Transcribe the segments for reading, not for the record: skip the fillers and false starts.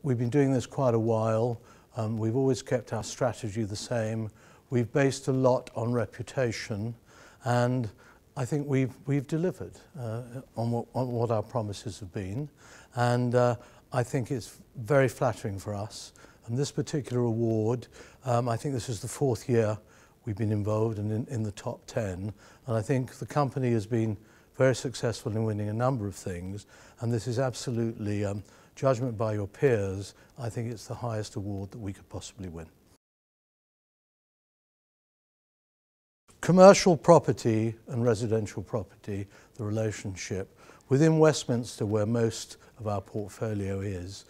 We've been doing this quite a while. We've always kept our strategy the same. We've based a lot on reputation, and I think we've delivered on what our promises have been. And I think it's very flattering for us. And this particular award, I think this is the 4th year we've been involved in the top 10. And I think the company has been very successful in winning a number of things. And this is absolutely, judgment by your peers, I think it's the highest award that we could possibly win. Commercial property and residential property, the relationship, within Westminster, where most of our portfolio is,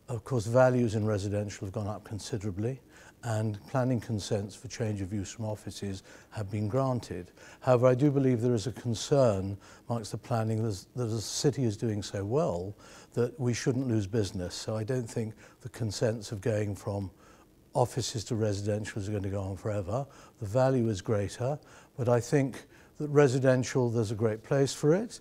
of course, values in residential have gone up considerably, and planning consents for change of use from offices have been granted. However, I do believe there is a concern amongst the planning that the city is doing so well that we shouldn't lose business. So I don't think the consents of going from offices to residential is going to go on forever. The value is greater, but I think that residential, there's a great place for it.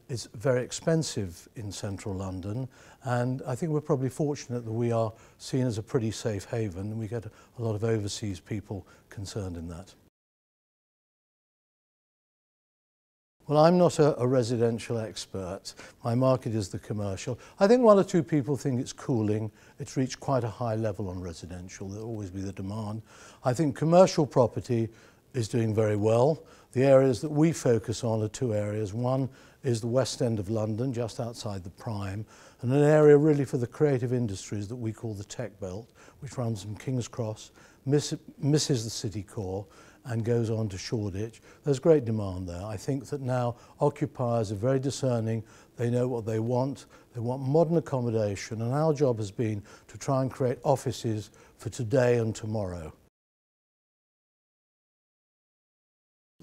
It's very expensive in central London, and I think we're probably fortunate that we are seen as a pretty safe haven, and we get a lot of overseas people concerned in that. Well, I'm not a residential expert. My market is the commercial. I think one or two people think it's cooling. It's reached quite a high level on residential. There'll always be the demand. I think commercial property is doing very well. The areas that we focus on are two areas. One is the West End of London, just outside the Prime, and an area really for the creative industries that we call the Tech Belt, which runs from King's Cross, misses the city core, and goes on to Shoreditch. There's great demand there. I think that now occupiers are very discerning. They know what they want. They want modern accommodation, and our job has been to try and create offices for today and tomorrow.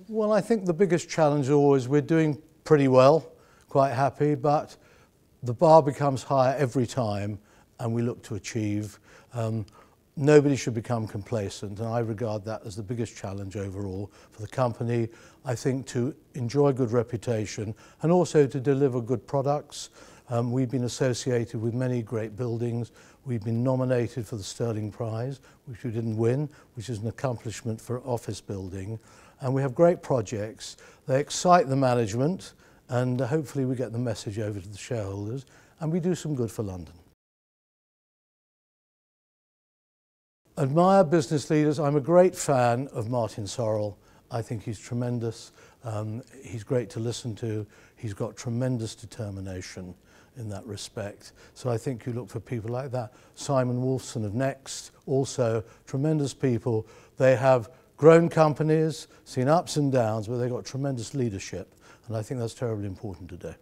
Well, I think the biggest challenge always, we're doing pretty well, quite happy, but the bar becomes higher every time, and we look to achieve. Nobody should become complacent, and I regard that as the biggest challenge overall for the company. I think to enjoy good reputation and also to deliver good products. We've been associated with many great buildings. We've been nominated for the Sterling Prize, which we didn't win, which is an accomplishment for office building. And we have great projects. They excite the management, and hopefully we get the message over to the shareholders, and we do some good for London. Admire business leaders. I'm a great fan of Martin Sorrell. I think he's tremendous. He's great to listen to. He's got tremendous determination in that respect. So I think you look for people like that. Simon Wolfson of Next, also tremendous people. They have grown companies, seen ups and downs, but they've got tremendous leadership. And I think that's terribly important today.